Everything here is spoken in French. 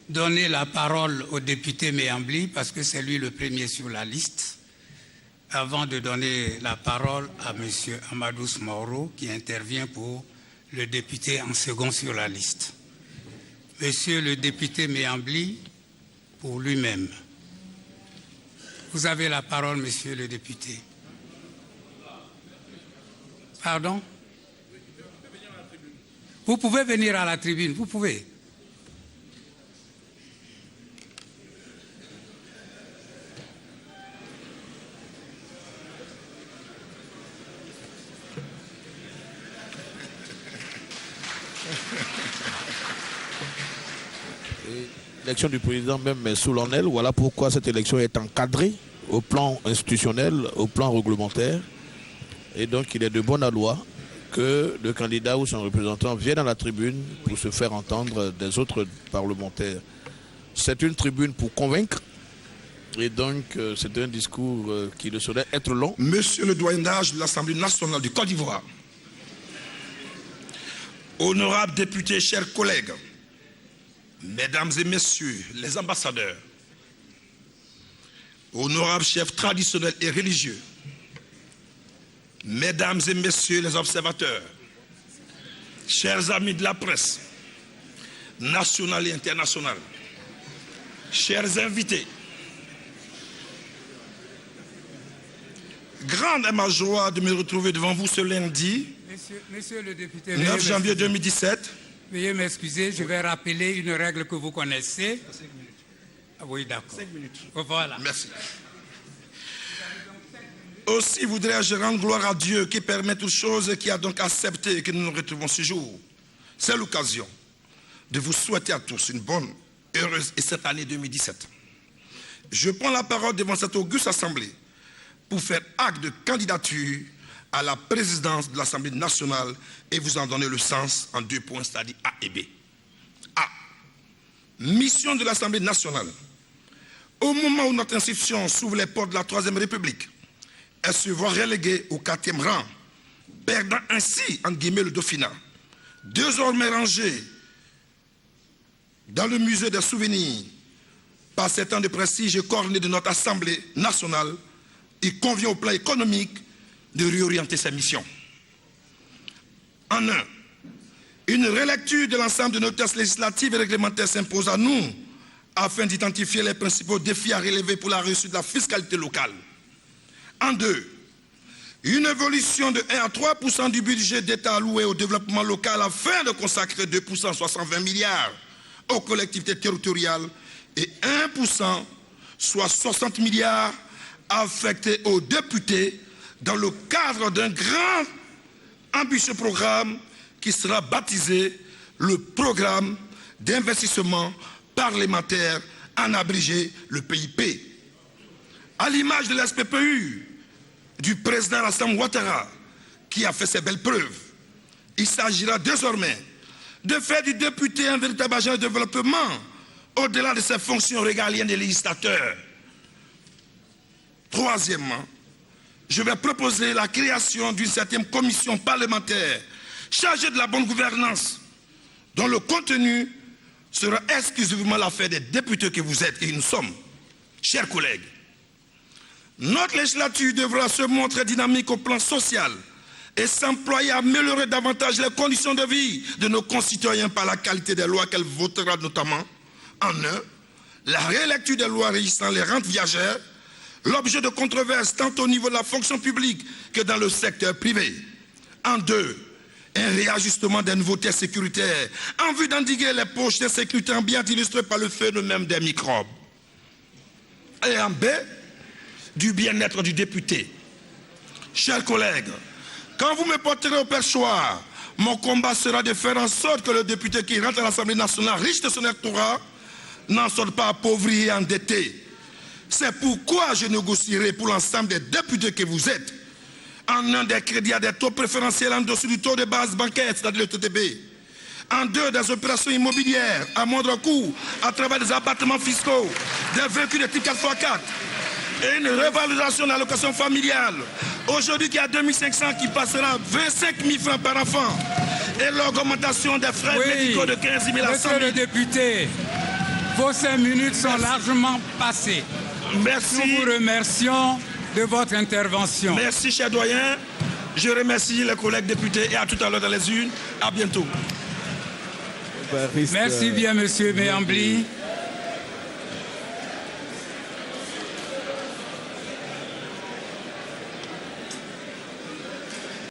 donner la parole au député Méambli parce que c'est lui le premier sur la liste, avant de donner la parole à M. Amadou Mauro qui intervient pour le député en second sur la liste. Monsieur le député Méambli, pour lui-même. Vous avez la parole, monsieur le député. Pardon? Vous pouvez venir à la tribune, vous pouvez. L'élection du président même est solennelle. Voilà pourquoi cette élection est encadrée au plan institutionnel, au plan réglementaire. Et donc il est de bonne loi que le candidat ou son représentant vienne à la tribune pour se faire entendre des autres parlementaires. C'est une tribune pour convaincre. Et donc c'est un discours qui ne saurait être long. Monsieur le doyen d'âge de l'Assemblée nationale du Côte d'Ivoire, honorables députés, chers collègues, mesdames et messieurs les ambassadeurs, honorables chefs traditionnels et religieux, mesdames et messieurs les observateurs, chers amis de la presse, nationale et internationale, chers invités, grande est ma joie de me retrouver devant vous ce lundi, Monsieur le député, 9 janvier 2017. Veuillez m'excuser, je vais rappeler une règle que vous connaissez. 5 minutes. Ah oui, d'accord. 5 minutes. Voilà. Merci. Aussi voudrais-je rendre gloire à Dieu qui permet toutes choses et qui a donc accepté que nous nous retrouvons ce jour. C'est l'occasion de vous souhaiter à tous une bonne, heureuse et cette année 2017. Je prends la parole devant cette auguste assemblée pour faire acte de candidature à la présidence de l'Assemblée nationale et vous en donner le sens en 2 points, c'est-à-dire A et B. A. Mission de l'Assemblée nationale. Au moment où notre institution s'ouvre les portes de la Troisième République, elle se voit reléguée au 4e rang, perdant ainsi, entre guillemets, le Dauphinat. Désormais rangé dans le musée des souvenirs par ces temps de prestige et coordonné de notre Assemblée nationale, il convient au plan économique de réorienter sa mission. En un, une relecture de l'ensemble de nos textes législatifs et réglementaires s'impose à nous afin d'identifier les principaux défis à relever pour la réussite de la fiscalité locale. En deux, une évolution de 1 à 3% du budget d'État alloué au développement local afin de consacrer 2%, soit 120 milliards, aux collectivités territoriales et 1%, soit 60 milliards, affectés aux députés dans le cadre d'un grand ambitieux programme qui sera baptisé le programme d'investissement parlementaire, en abrégé le PIP. À l'image de l'SPPU du président Alassane Ouattara, qui a fait ses belles preuves, il s'agira désormais de faire du député un véritable agent de développement au-delà de ses fonctions régaliennes des législateurs. Troisièmement, je vais proposer la création d'une certaine commission parlementaire chargée de la bonne gouvernance, dont le contenu sera exclusivement l'affaire des députés que vous êtes et nous sommes. Chers collègues, notre législature devra se montrer dynamique au plan social et s'employer à améliorer davantage les conditions de vie de nos concitoyens par la qualité des lois qu'elle votera notamment. En un, la rélecture des lois régissant les rentes viagères, l'objet de controverses tant au niveau de la fonction publique que dans le secteur privé. En deux, un réajustement des nouveautés sécuritaires en vue d'endiguer les poches d'insécurité ambiante illustrées par le phénomène des microbes. Et en B, du bien-être du député. Chers collègues, quand vous me porterez au perchoir, mon combat sera de faire en sorte que le député qui rentre à l'Assemblée nationale, riche de son électorat, n'en sorte pas appauvri et endetté. C'est pourquoi je négocierai pour l'ensemble des députés que vous êtes en un des crédits à des taux préférentiels en dessous du taux de base bancaire, c'est-à-dire le TTB. En deux, des opérations immobilières à moindre coût à travers des abattements fiscaux, des véhicules de type 4x4 et une revalorisation de l'allocation familiale. Aujourd'hui, qui est à 2500 qui passera à 25 000 francs par enfant. Et l'augmentation des frais médicaux de 15 000 à 100 000. Monsieur le député, Vos 5 minutes sont largement passées. Merci. Nous vous remercions de votre intervention. Merci, cher doyen. Je remercie les collègues députés et à tout à l'heure dans les urnes. À bientôt. Merci bien, monsieur Méambli.